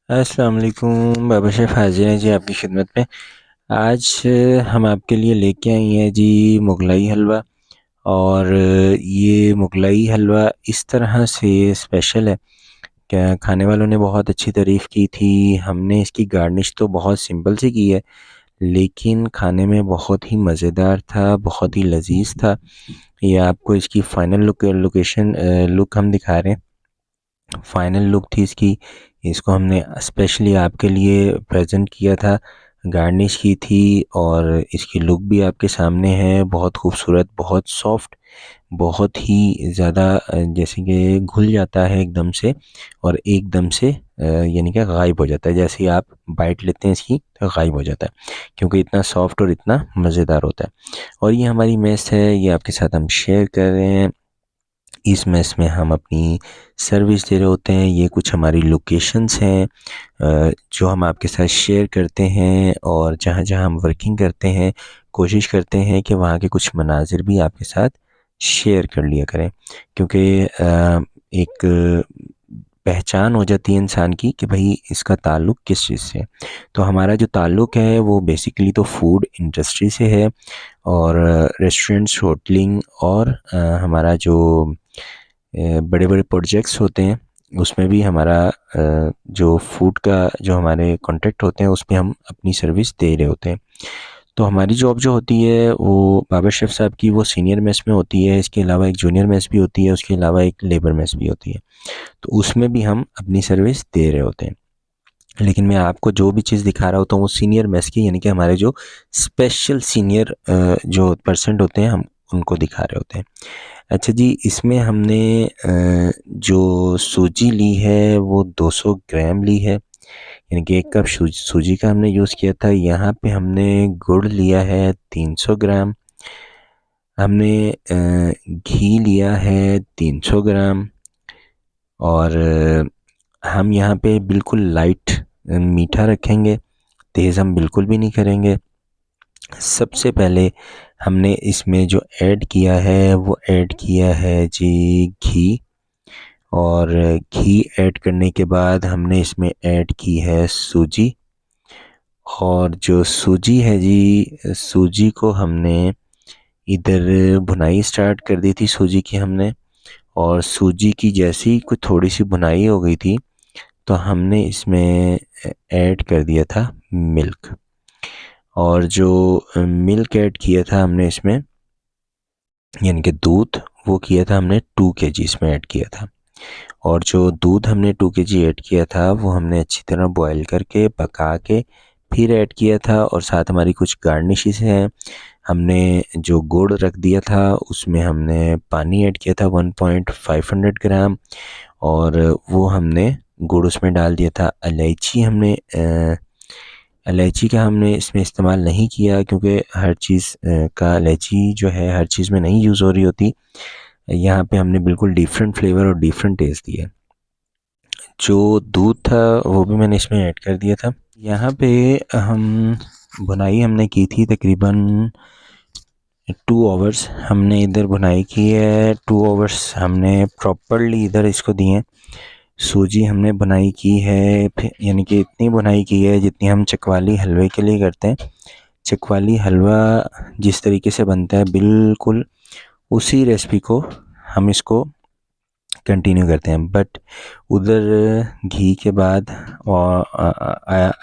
अस्सलाम वालेकुम। बाबा शेफ़ हाज़िर हैं जी आपकी खिदमत में। आज हम आपके लिए लेके आई हैं जी मुगलाई हलवा। और ये मुगलाई हलवा इस तरह से स्पेशल है क्या खाने वालों ने बहुत अच्छी तारीफ़ की थी। हमने इसकी गार्निश तो बहुत सिंपल सी की है, लेकिन खाने में बहुत ही मज़ेदार था, बहुत ही लज़ीज़ था। ये आपको इसकी फ़ाइनल लुक हम दिखा रहे हैं। फाइनल लुक थी इसकी, इसको हमने स्पेशली आपके लिए प्रेजेंट किया था, गार्निश की थी, और इसकी लुक भी आपके सामने है। बहुत खूबसूरत, बहुत सॉफ्ट, बहुत ही ज़्यादा जैसे कि घुल जाता है एकदम से, और एकदम से यानी कि गायब हो जाता है। जैसे ही आप बाइट लेते हैं इसकी तो गायब हो जाता है, क्योंकि इतना सॉफ्ट और इतना मज़ेदार होता है। और ये हमारी मेस है, ये आपके साथ हम शेयर कर रहे हैं। इस मेस में हम अपनी सर्विस दे रहे होते हैं। ये कुछ हमारी लोकेशंस हैं जो हम आपके साथ शेयर करते हैं, और जहाँ जहाँ हम वर्किंग करते हैं कोशिश करते हैं कि वहाँ के कुछ मनाजिर भी आपके साथ शेयर कर लिया करें, क्योंकि एक पहचान हो जाती है इंसान की कि भाई इसका ताल्लुक़ किस चीज़ से है। तो हमारा जो ताल्लुक़ है वो बेसिकली तो फूड इंडस्ट्री से है, और रेस्टोरेंट्स, होटलिंग, और हमारा जो बड़े बड़े प्रोजेक्ट्स होते हैं उसमें भी हमारा जो फूड का जो हमारे कॉन्ट्रैक्ट होते हैं उसमें हम अपनी सर्विस दे रहे होते हैं। तो हमारी जॉब जो होती है वो बाबर शेफ़ साहब की वो सीनियर मेस में होती है। इसके अलावा एक जूनियर मेस भी होती है, उसके अलावा एक लेबर मेस भी होती है। तो उसमें भी हम अपनी सर्विस दे रहे होते हैं। लेकिन मैं आपको जो भी चीज़ दिखा रहा होता हूँ वो सीनियर मेस की, यानी कि हमारे जो स्पेशल सीनियर जो पर्सन होते हैं हम उनको दिखा रहे होते हैं। अच्छा जी, इसमें हमने जो सूजी ली है वो 200 ग्राम ली है, यानी कि 1 कप सूजी का हमने यूज़ किया था। यहाँ पे हमने गुड़ लिया है 300 ग्राम, हमने घी लिया है 300 ग्राम, और हम यहाँ पे बिल्कुल लाइट मीठा रखेंगे, तेज़ हम बिल्कुल भी नहीं करेंगे। सबसे पहले हमने इसमें जो ऐड किया है वो ऐड किया है जी घी, और घी ऐड करने के बाद हमने इसमें ऐड की है सूजी। और जो सूजी है जी, सूजी को हमने इधर भुनाई स्टार्ट कर दी थी सूजी की हमने, और सूजी की जैसी कुछ थोड़ी सी भुनाई हो गई थी तो हमने इसमें ऐड कर दिया था मिल्क। और जो मिल्क ऐड किया था हमने इसमें, यानी कि दूध, वो किया था हमने 2 केजी इसमें ऐड किया था। और जो दूध हमने 2 केजी ऐड किया था वो हमने अच्छी तरह बॉयल करके पका के फिर ऐड किया था। और साथ हमारी कुछ गार्निशेस हैं। हमने जो गुड़ रख दिया था उसमें हमने पानी ऐड किया था 1.5 ग्राम, और वो हमने गुड़ उसमें डाल दिया था। इलायची हमने इलायची का हमने इसमें इस्तेमाल नहीं किया, क्योंकि हर चीज़ का इलायची जो है हर चीज़ में नहीं यूज़ हो रही होती। यहाँ पे हमने बिल्कुल डिफरेंट फ्लेवर और डिफरेंट टेस्ट दिया। जो दूध था वो भी मैंने इसमें ऐड कर दिया था। यहाँ पे हम भुनाई हमने की थी तकरीबन 2 आवर्स हमने इधर भुनाई की है। 2 आवर्स हमने प्रॉपरली इधर इसको दिए। सूजी हमने बुनाई की है, फिर यानी कि इतनी बुनाई की है जितनी हम चकवाली हलवे के लिए करते हैं। चकवाली हलवा जिस तरीके से बनता है बिल्कुल उसी रेसिपी को हम इसको कंटिन्यू करते हैं, बट उधर घी के बाद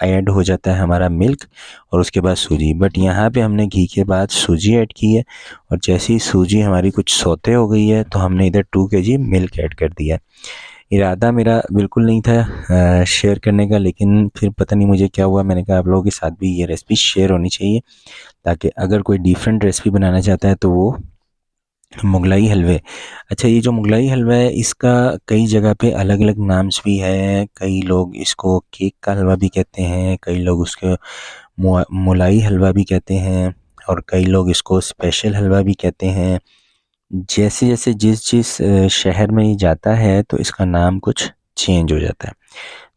ऐड हो जाता है हमारा मिल्क, और उसके बाद सूजी। बट यहाँ पे हमने घी के बाद सूजी ऐड की है, और जैसे ही सूजी हमारी कुछ सौते हो गई है तो हमने इधर 2 केजी मिल्क ऐड कर दिया है। इरादा मेरा बिल्कुल नहीं था शेयर करने का, लेकिन फिर पता नहीं मुझे क्या हुआ, मैंने कहा आप लोगों के साथ भी ये रेसिपी शेयर होनी चाहिए, ताकि अगर कोई डिफरेंट रेसिपी बनाना चाहता है तो वो मुगलाई हलवे। अच्छा, ये जो मुगलाई हलवा है इसका कई जगह पे अलग अलग नाम्स भी है। कई लोग इसको केक का हलवा भी कहते हैं, कई लोग उसको मुलाई हलवा भी कहते हैं, और कई लोग इसको स्पेशल हलवा भी कहते हैं। जैसे जैसे जिस जिस शहर में ये जाता है तो इसका नाम कुछ चेंज हो जाता है।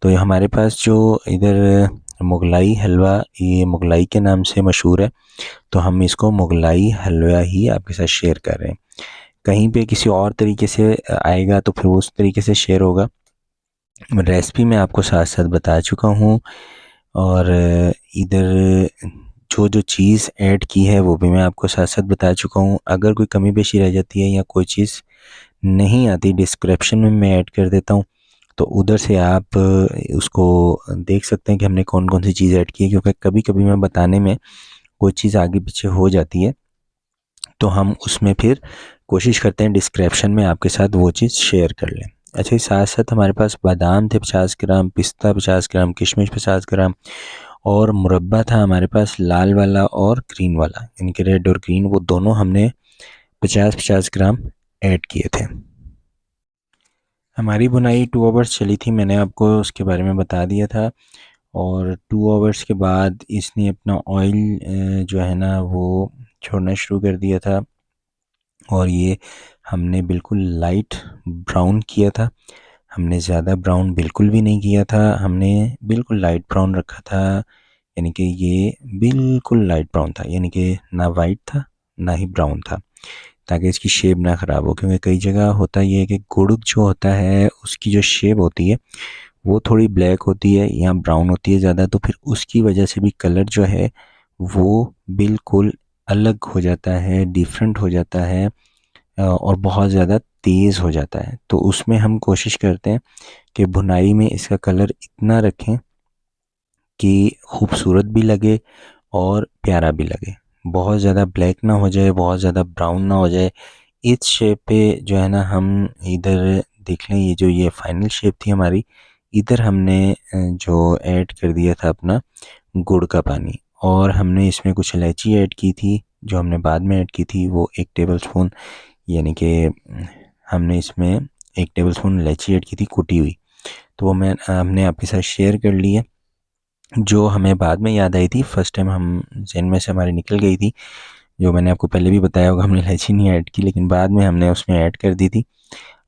तो ये हमारे पास जो इधर मुगलाई हलवा, ये मुगलाई के नाम से मशहूर है, तो हम इसको मुगलाई हलवा ही आपके साथ शेयर कर रहे हैं। कहीं पे किसी और तरीके से आएगा तो फिर वो उस तरीके से शेयर होगा। रेसिपी मैं आपको साथ साथ बता चुका हूँ, और इधर जो जो चीज़ ऐड की है वो भी मैं आपको साथ साथ बता चुका हूँ। अगर कोई कमी पेशी रह जाती है या कोई चीज़ नहीं आती, डिस्क्रिप्शन में मैं ऐड कर देता हूँ, तो उधर से आप उसको देख सकते हैं कि हमने कौन कौन सी चीज़ ऐड की है, क्योंकि कभी कभी मैं बताने में कोई चीज़ आगे पीछे हो जाती है, तो हम उसमें फिर कोशिश करते हैं डिस्क्रिप्शन में आपके साथ वो चीज़ शेयर कर लें। अच्छा, इस साथ साथ हमारे पास बादाम थे 50 ग्राम, पिस्ता 50 ग्राम, किशमिश 50 ग्राम, और मुरब्बा था हमारे पास लाल वाला और ग्रीन वाला, यानी कि रेड और ग्रीन, वो दोनों हमने 50-50 ग्राम ऐड किए थे। हमारी बुनाई 2 आवर्स चली थी, मैंने आपको उसके बारे में बता दिया था। और 2 आवर्स के बाद इसने अपना ऑयल जो है ना वो छोड़ना शुरू कर दिया था, और ये हमने बिल्कुल लाइट ब्राउन किया था। हमने ज़्यादा ब्राउन बिल्कुल भी नहीं किया था, हमने बिल्कुल लाइट ब्राउन रखा था, यानी कि ये बिल्कुल लाइट ब्राउन था, यानी कि ना वाइट था ना ही ब्राउन था, ताकि इसकी शेप ना ख़राब हो। क्योंकि कई जगह होता ये है कि गुड़ जो होता है उसकी जो शेप होती है वो थोड़ी ब्लैक होती है या ब्राउन होती है ज़्यादा, तो फिर उसकी वजह से भी कलर जो है वो बिल्कुल अलग हो जाता है, डिफरेंट हो जाता है, और बहुत ज़्यादा तेज़ हो जाता है। तो उसमें हम कोशिश करते हैं कि भुनाई में इसका कलर इतना रखें कि खूबसूरत भी लगे और प्यारा भी लगे। बहुत ज़्यादा ब्लैक ना हो जाए, बहुत ज़्यादा ब्राउन ना हो जाए। इस शेप पे जो है ना, हम इधर देख लें, ये जो ये फाइनल शेप थी हमारी, इधर हमने जो ऐड कर दिया था अपना गुड़ का पानी, और हमने इसमें कुछ इलायची ऐड की थी जो हमने बाद में ऐड की थी, वो 1 टेबलस्पून, यानी कि हमने इसमें 1 टेबलस्पून इलायची ऐड की थी कुटी हुई। तो वो हमने आपके साथ शेयर कर ली है। जो हमें बाद में याद आई थी, फर्स्ट टाइम हम जहन में से हमारी निकल गई थी, जो मैंने आपको पहले भी बताया होगा, हमने इलायची नहीं ऐड की, लेकिन बाद में हमने उसमें ऐड कर दी थी।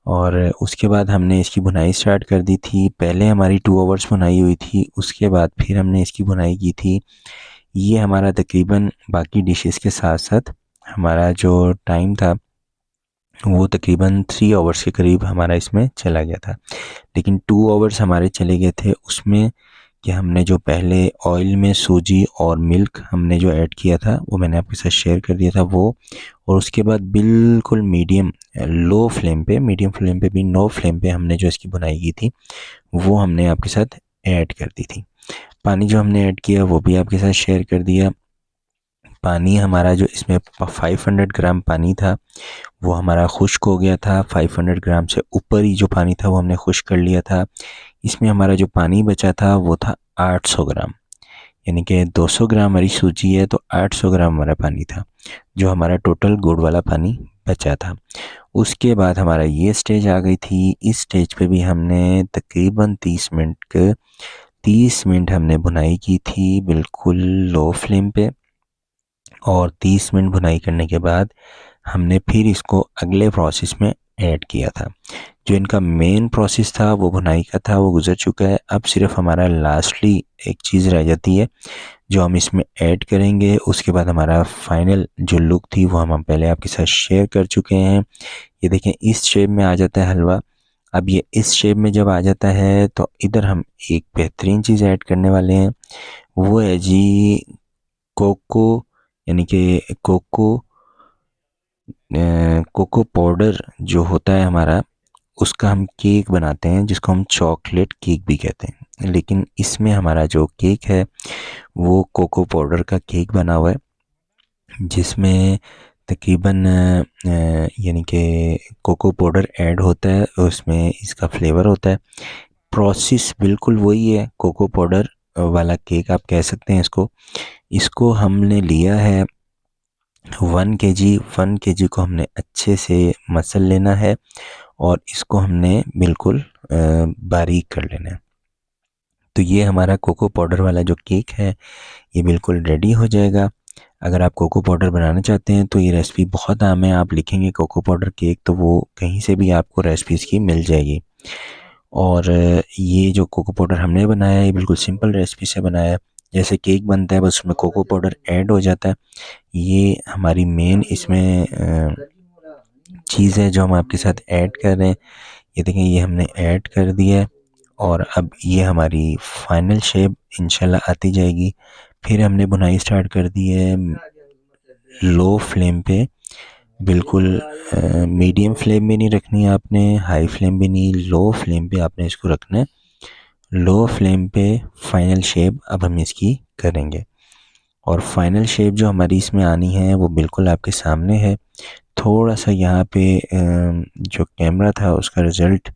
और उसके बाद हमने इसकी भुनाई स्टार्ट कर दी थी। पहले हमारी 2 आवर्स भुनाई हुई थी, उसके बाद फिर हमने इसकी भुनाई की थी। ये हमारा तकरीबन बाकी डिशेस के साथ साथ हमारा जो टाइम था वो तकरीबन 3 आवर्स के करीब हमारा इसमें चला गया था। लेकिन 2 आवर्स हमारे चले गए थे उसमें कि हमने जो पहले ऑयल में सूजी और मिल्क हमने जो ऐड किया था वो मैंने आपके साथ शेयर कर दिया था वो, और उसके बाद बिल्कुल मीडियम फ्लेम पे भी नो फ्लेम पे हमने जो इसकी बुनाई की थी वो हमने आपके साथ ऐड कर दी थी। पानी जो हमने ऐड किया वो भी आपके साथ शेयर कर दिया। पानी हमारा जो इसमें 500 ग्राम पानी था वो हमारा खुश्क हो गया था। 500 ग्राम से ऊपर ही जो पानी था वो हमने खुश्क कर लिया था। इसमें हमारा जो पानी बचा था वो था 800 ग्राम, यानी कि 200 ग्राम हमारी सूजी है तो 800 ग्राम हमारा पानी था, जो हमारा टोटल गुड़ वाला पानी बचा था। उसके बाद हमारा ये स्टेज आ गई थी। इस स्टेज पे भी हमने तकरीबन 30 मिनट हमने भुनाई की थी बिल्कुल लो फ्लेम पे, और 30 मिनट भुनाई करने के बाद हमने फिर इसको अगले प्रोसेस में ऐड किया था। जो इनका मेन प्रोसेस था वो भुनाई का था, वो गुजर चुका है। अब सिर्फ हमारा लास्टली एक चीज़ रह जाती है जो हम इसमें ऐड करेंगे। उसके बाद हमारा फाइनल जो लुक थी वो हम पहले आपके साथ शेयर कर चुके हैं। ये देखें, इस शेप में आ जाता है हलवा। अब ये इस शेप में जब आ जाता है तो इधर हम एक बेहतरीन चीज़ ऐड करने वाले हैं, वो है जी कोको, यानी कि कोको पाउडर जो होता है हमारा, उसका हम केक बनाते हैं जिसको हम चॉकलेट केक भी कहते हैं। लेकिन इसमें हमारा जो केक है वो कोको पाउडर का केक बना हुआ है, जिसमें तकरीबन यानी कि कोको पाउडर ऐड होता है, उसमें इसका फ्लेवर होता है। प्रोसेस बिल्कुल वही है, कोको पाउडर वाला केक आप कह सकते हैं इसको। इसको हमने लिया है 1 kg को हमने अच्छे से मसल लेना है, और इसको हमने बिल्कुल बारीक कर लेना है। तो ये हमारा कोको पाउडर वाला जो केक है ये बिल्कुल रेडी हो जाएगा। अगर आप कोको पाउडर बनाना चाहते हैं तो ये रेसिपी बहुत आम है, आप लिखेंगे कोको पाउडर केक तो वो कहीं से भी आपको रेसिपीज़ की मिल जाएगी। और ये जो कोको पाउडर हमने बनाया है ये बिल्कुल सिंपल रेसिपी से बनाया है, जैसे केक बनता है बस उसमें कोको पाउडर ऐड हो जाता है। ये हमारी मेन इसमें चीज़ है जो हम आपके साथ ऐड कर रहे हैं। ये देखें, ये हमने ऐड कर दिया है, और अब ये हमारी फाइनल शेप इंशाल्लाह आती जाएगी। फिर हमने बुनाई स्टार्ट कर दी है लो फ्लेम पे, बिल्कुल मीडियम फ्लेम में नहीं रखनी है आपने, हाई फ्लेम भी नहीं, लो फ्लेम पे आपने इसको रखना है। लो फ्लेम पे फाइनल शेप अब हम इसकी करेंगे, और फाइनल शेप जो हमारी इसमें आनी है वो बिल्कुल आपके सामने है। थोड़ा सा यहाँ पे जो कैमरा था उसका रिज़ल्ट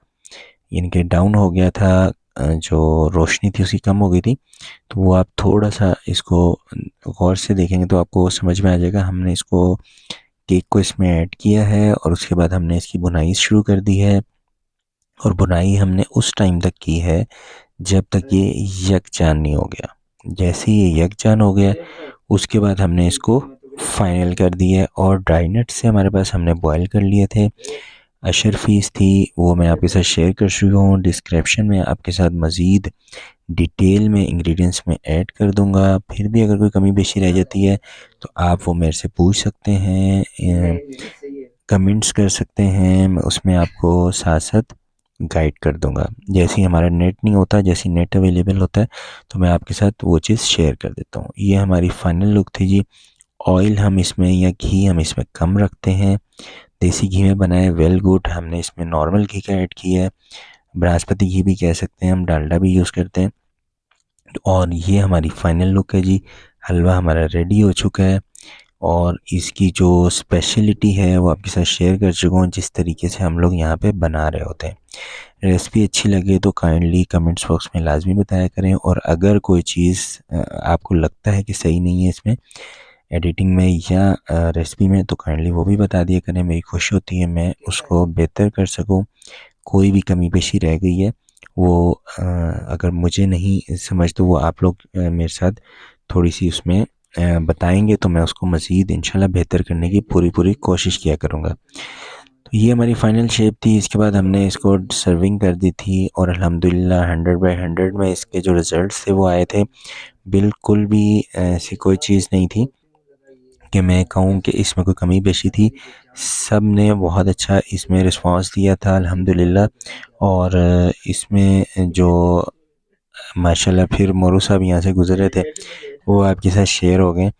इनके डाउन हो गया था, जो रोशनी थी उसकी कम हो गई थी, तो वो आप थोड़ा सा इसको गौर से देखेंगे तो आपको समझ में आ जाएगा। हमने इसको केक को इसमें ऐड किया है और उसके बाद हमने इसकी बुनाई शुरू कर दी है, और बुनाई हमने उस टाइम तक की है जब तक ये यकजान नहीं हो गया। जैसे ही ये यकजान हो गया उसके बाद हमने इसको फाइनल कर दिया है। और ड्राई नट से हमारे पास हमने बॉयल कर लिए थे, अशरफीस थी, वो मैं आपके साथ शेयर कर चुका हूँ। डिस्क्रिप्शन में आपके साथ मज़ीद डिटेल में इंग्रेडिएंट्स में ऐड कर दूंगा। फिर भी अगर कोई कमी पेशी रह जाती है तो आप वो मेरे से पूछ सकते हैं, कमेंट्स कर सकते हैं, मैं उसमें आपको साथ साथ गाइड कर दूंगा। जैसे ही हमारा नेट नहीं होता, जैसे ही नेट अवेलेबल होता है तो मैं आपके साथ वो चीज़ शेयर कर देता हूँ। ये हमारी फाइनल लुक थी जी। ऑयल हम इसमें या घी हम इसमें कम रखते हैं, देसी घी में बनाए वेल गुड। हमने इसमें नॉर्मल घी का ऐड किया है, बनास्पति घी भी कह सकते हैं, हम डालडा भी यूज़ करते हैं। और ये हमारी फाइनल लुक है जी। हलवा हमारा रेडी हो चुका है, और इसकी जो स्पेशलिटी है वो आपके साथ शेयर कर चुका हूँ, जिस तरीके से हम लोग यहाँ पे बना रहे होते हैं। रेसिपी अच्छी लगे तो काइंडली कमेंट्स बॉक्स में लाजमी बताया करें, और अगर कोई चीज़ आपको लगता है कि सही नहीं है इसमें एडिटिंग में या रेसिपी में, तो काइंडली वो भी बता दिया करें। मेरी खुशी होती है मैं उसको बेहतर कर सकूँ। कोई भी कमी पेशी रह गई है वो अगर मुझे नहीं समझ तो वो आप लोग मेरे साथ थोड़ी सी उसमें बताएंगे तो मैं उसको मज़ीद इंशाल्लाह बेहतर करने की पूरी पूरी कोशिश किया करूँगा। तो ये हमारी फ़ाइनल शेप थी। इसके बाद हमने इसको सर्विंग कर दी थी, और अल्हम्दुलिल्लाह 100/100 में इसके जो रिज़ल्ट्स थे वो आए थे। बिल्कुल भी ऐसी कोई चीज़ नहीं थी कि मैं कहूँ कि इसमें कोई कमी पेशी थी। सब ने बहुत अच्छा इसमें रिस्पांस दिया था अल्हम्दुलिल्लाह। और इसमें जो माशाल्लाह फिर मोरू साहब यहाँ से गुज़रे थे वो आपके साथ शेयर हो गए।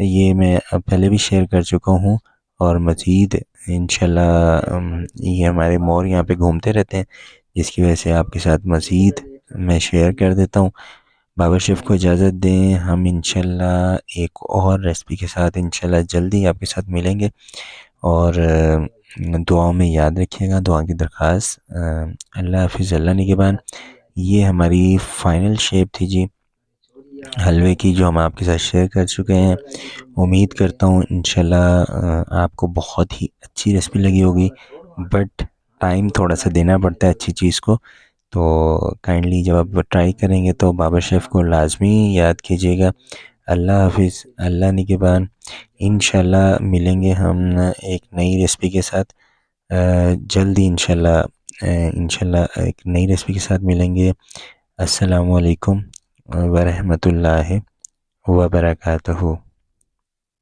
ये मैं पहले भी शेयर कर चुका हूँ, और मज़ीद इंशाल्लाह ये हमारे मोर यहाँ पे घूमते रहते हैं, जिसकी वजह से आपके साथ मज़ीद मैं शेयर कर देता हूँ। बाबर शेफ़ को इजाज़त दें, हम इंशाल्लाह एक और रेसिपी के साथ इंशाल्लाह जल्दी आपके साथ मिलेंगे। और दुआओं में याद रखिएगा, दुआ की दरख्वास्त। अल्लाह हाफ़िज़, अल्लाह निगहबान। ये हमारी फ़ाइनल शेप थी जी हलवे की, जो हम आपके साथ शेयर कर चुके हैं। उम्मीद करता हूँ इंशाल्लाह आपको बहुत ही अच्छी रेसिपी लगी होगी, बट टाइम थोड़ा सा देना पड़ता है अच्छी चीज़ को। तो काइंडली जब आप ट्राई करेंगे तो बाबर शेफ़ को लाजमी याद कीजिएगा। अल्लाह हाफ़िज़, अल्लाह निगहबान। इंशाल्लाह मिलेंगे हम एक नई रेसिपी के साथ जल्द ही इंशाल्लाह एक नई रेसिपी के साथ मिलेंगे। अस्सलामु अलैकुम व रहमतुल्लाहि व बरकातहू।